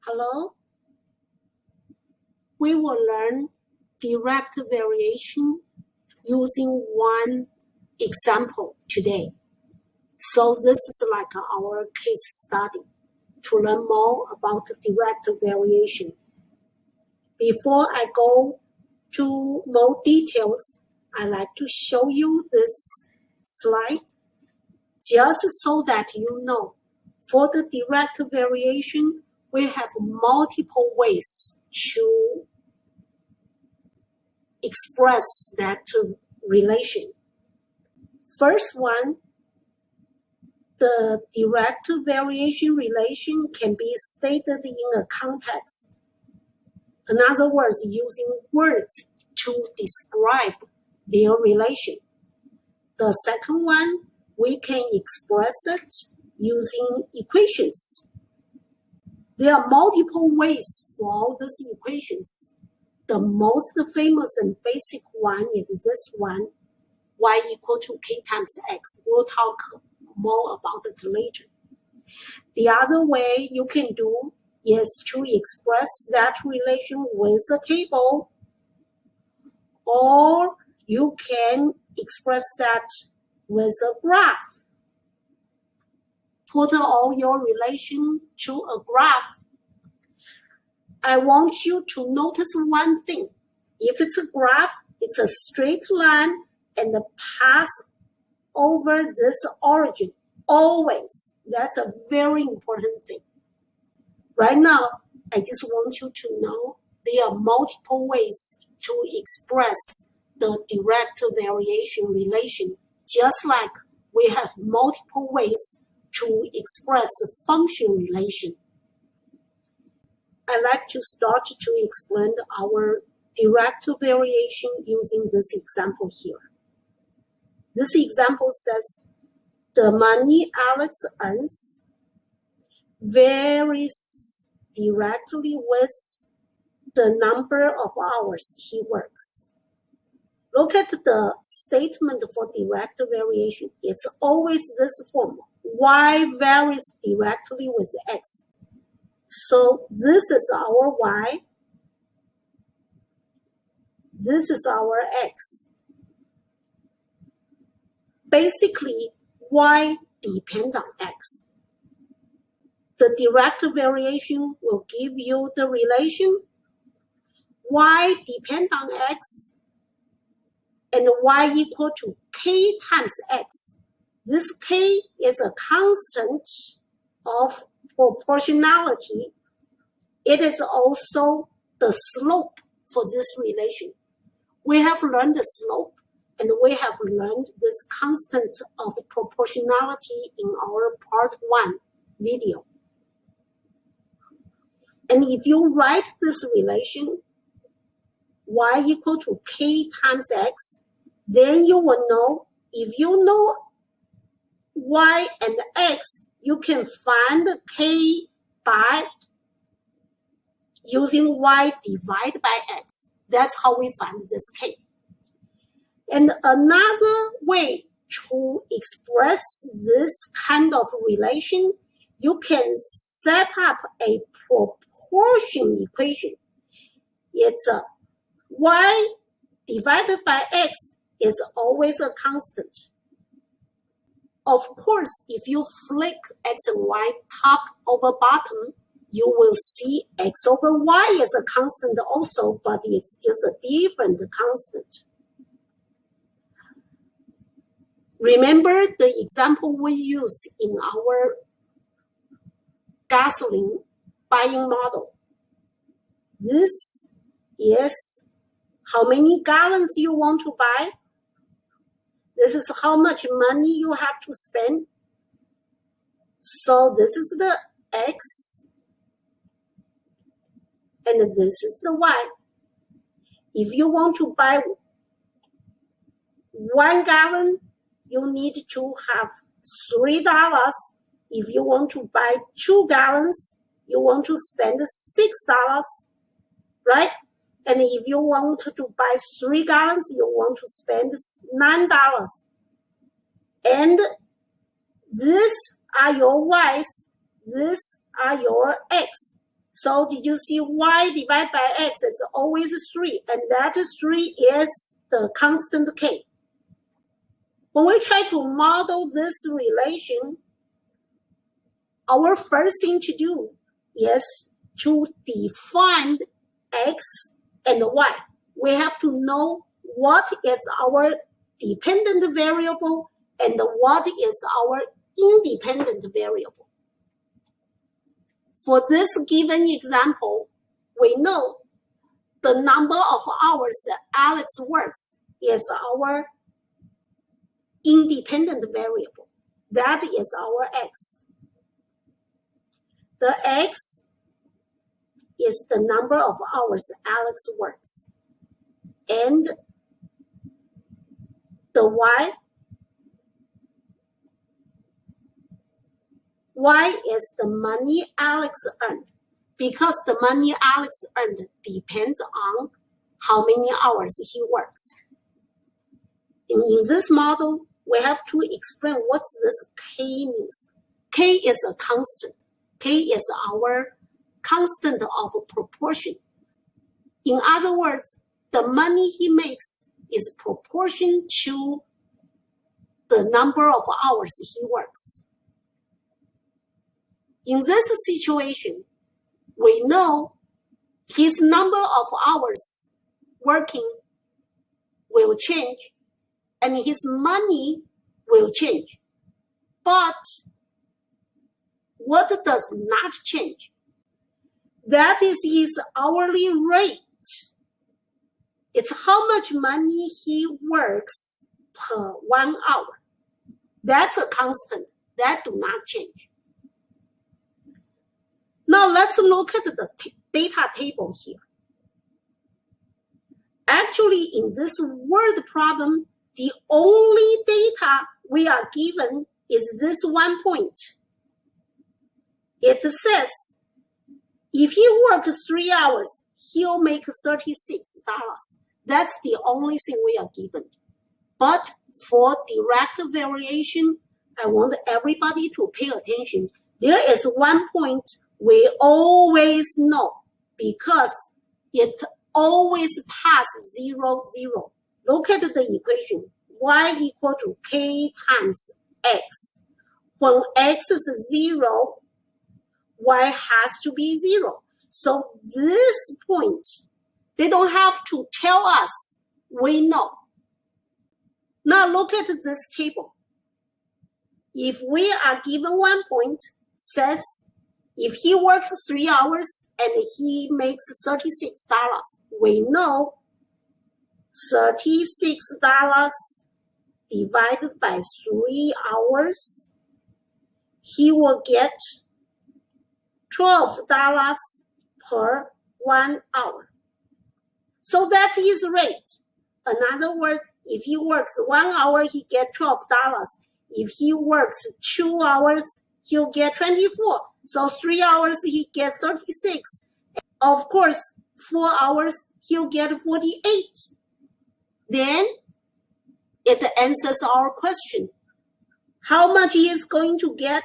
Hello? We will learn direct variation using one example today. So this is like our case study to learn more about direct variation. Before I go to more details, I'd like to show you this slide just so that you know. For the direct variation, we have multiple ways to express that relation. First one, the direct variation relation can be stated in a context. In other words, using words to describe their relation. The second one, we can express it using equations. There are multiple ways for all these equations. The most famous and basic one is this one, y equal to k times x. We'll talk more about it later. The other way you can do is to express that relation with a table, or you can express that with a graph. Put all your relation to a graph. I want you to notice one thing. If it's a graph, it's a straight line and pass over this origin. Always. That's a very important thing. Right now, I just want you to know there are multiple ways to express the direct variation relation, just like we have multiple ways to express a function relation. I'd like to start to explain our direct variation using this example here. This example says the money Alex earns varies directly with the number of hours he works. Look at the statement for direct variation. It's always this form. Y varies directly with x. So this is our y. This is our x. Basically, y depends on x. The direct variation will give you the relation y depends on x and y equal to k times x. This k is a constant of proportionality. It is also the slope for this relation. We have learned the slope and we have learned this constant of proportionality in our part 1 video. And if you write this relation, y equal to k times x, then you will know, if you know y and x, you can find k by using y divided by x. That's how we find this k. And another way to express this kind of relation, you can set up a proportion equation. It's a y divided by x is always a constant. Of course, if you flick x and y top over bottom, you will see x over y is a constant also, but it's just a different constant. Remember the example we use in our gasoline buying model. This is how many gallons you want to buy. This is how much money you have to spend. So this is the x, and this is the y. If you want to buy 1 gallon, you need to have $3. If you want to buy 2 gallons, you want to spend $6, right? And if you want to buy 3 gallons, you want to spend $9. And these are your y's, these are your x. So did you see y divided by x is always 3, and that 3 is the constant k. When we try to model this relation, our first thing to do is to define x and y. We have to know what is our dependent variable and what is our independent variable. For this given example, we know the number of hours Alex works is our independent variable. That is our x. The x is the number of hours Alex works. And the y is the money Alex earned, because the money Alex earned depends on how many hours he works. And in this model, we have to explain what this k means. K is a constant. K is our constant of proportion. In other words, the money he makes is proportion to the number of hours he works. In this situation, we know his number of hours working will change and his money will change. But what does not change? That is his hourly rate. It's how much money he works per 1 hour. That's a constant. That do not change. Now let's look at the data table here. Actually, in this word problem, the only data we are given is this 1 point. It says, if he works 3 hours, he'll make $36. That's the only thing we are given. But for direct variation, I want everybody to pay attention. There is 1 point we always know because it always passes 0, 0. Look at the equation. Y equal to k times x. When x is 0, y has to be 0. So this point, they don't have to tell us. We know. Now look at this table. If we are given 1 point, says if he works 3 hours and he makes $36, we know $36 divided by 3 hours, he will get $12 per 1 hour. So that's his rate. In other words, if he works 1 hour, he gets $12. If he works 2 hours, he'll get 24. So 3 hours, he gets 36. Of course, 4 hours, he'll get 48. Then it answers our question. How much he is going to get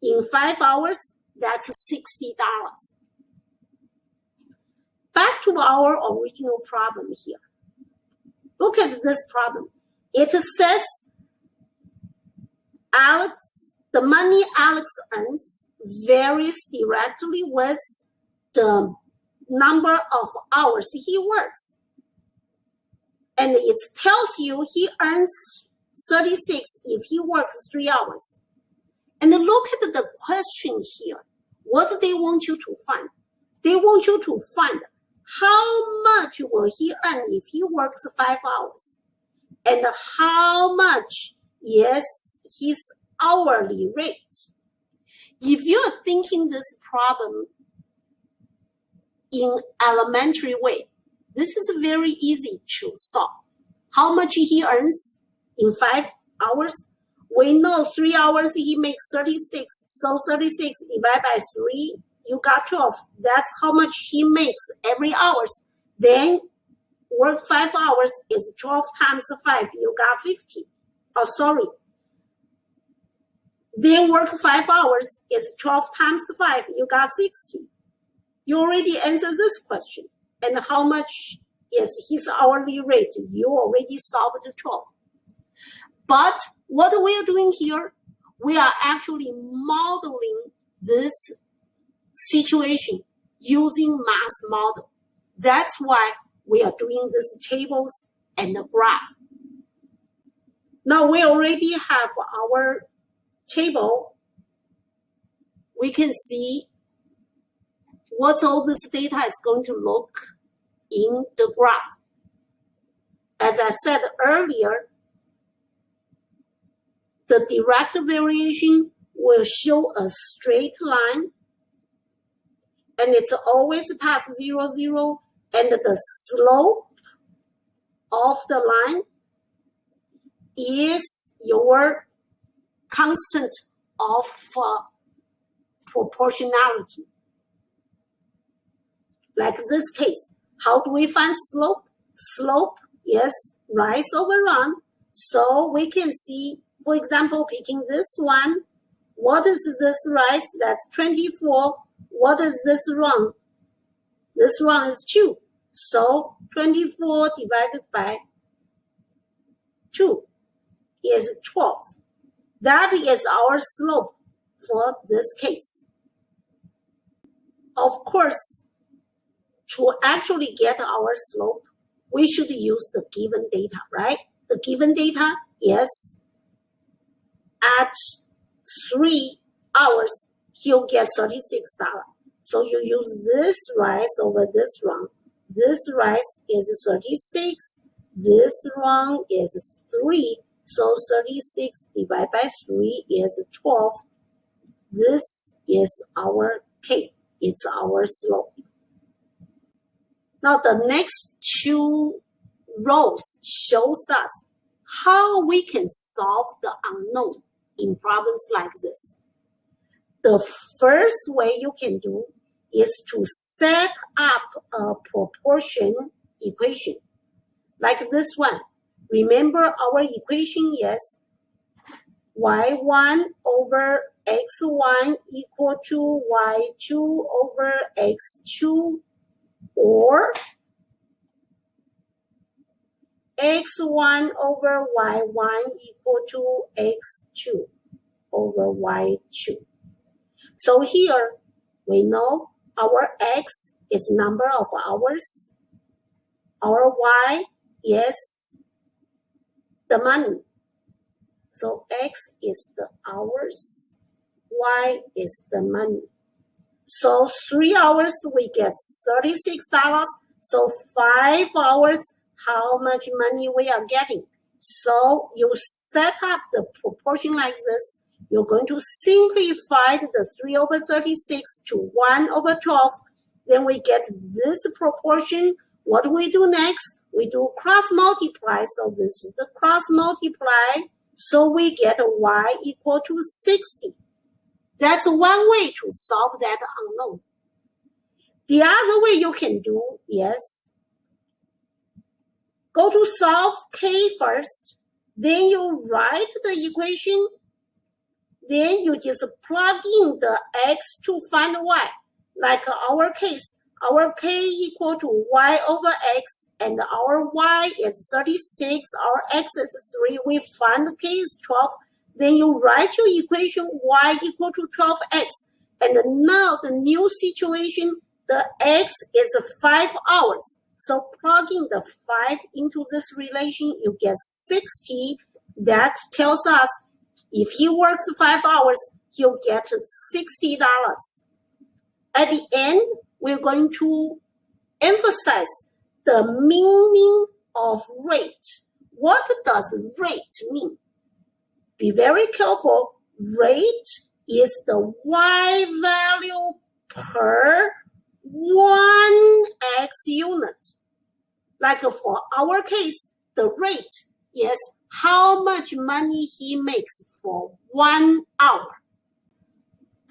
in 5 hours? That's $60. Back to our original problem here. Look at this problem. It says the money Alex earns varies directly with the number of hours he works. And it tells you he earns 36 if he works 3 hours. And look at the question here. What do they want you to find? They want you to find how much will he earn if he works 5 hours? And how much is his hourly rate? If you're thinking this problem in elementary way, this is very easy to solve. How much he earns in 5 hours? We know 3 hours he makes 36. So 36 divided by 3, you got 12. That's how much he makes every hour. Then work 5 hours is 12 times 5. You got 50. Oh, sorry. Then work 5 hours is 12 times 5. You got 60. You already answered this question. And how much is his hourly rate? You already solved 12. But what we are doing here, we are actually modeling this situation using math model. That's why we are doing these tables and the graph. Now we already have our table. We can see what all this data is going to look in the graph. As I said earlier, the direct variation will show a straight line, and it's always past 0, 0, and the slope of the line is your constant of proportionality. Like this case, how do we find slope? Slope is rise over run. So we can see, for example, picking this one, what is this rise? That's 24. What is this run? This run is 2. So 24 divided by 2 is 12. That is our slope for this case. Of course, to actually get our slope, we should use the given data, right? The given data is at 3 hours, he'll get $36. So you use this rise over this run. This rise is 36. This run is 3. So 36 divided by 3 is 12. This is our K. It's our slope. Now the next two rows shows us how we can solve the unknown in problems like this. The first way you can do is to set up a proportion equation like this one. Remember our equation is y1 over x1 equal to y2 over x2, or x1 over y1 equal to x2 over y2. So here we know our x is number of hours, our y is the money. So x is the hours, y is the money. So 3 hours we get $36. So 5 hours, how much money we are getting? So you set up the proportion like this. You're going to simplify the 3 over 36 to 1 over 12. Then we get this proportion. What do we do next? We do cross multiply. So this is the cross multiply. So we get y equal to 60. That's one way to solve that unknown. The other way you can do is go to solve K first. Then you write the equation. Then you just plug in the x to find y. Like our case, our k equal to y over x, and our y is 36, our x is 3. We find k is 12. Then you write your equation y equal to 12x. And now the new situation, the x is 5 hours. So plugging the 5 into this relation, you get 60. That tells us if he works 5 hours, he'll get $60. At the end, we're going to emphasize the meaning of rate. What does rate mean? Be very careful. Rate is the y value per 1 x unit. Like for our case, the rate is how much money he makes for 1 hour.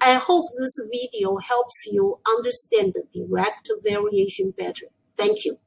I hope this video helps you understand the direct variation better. Thank you.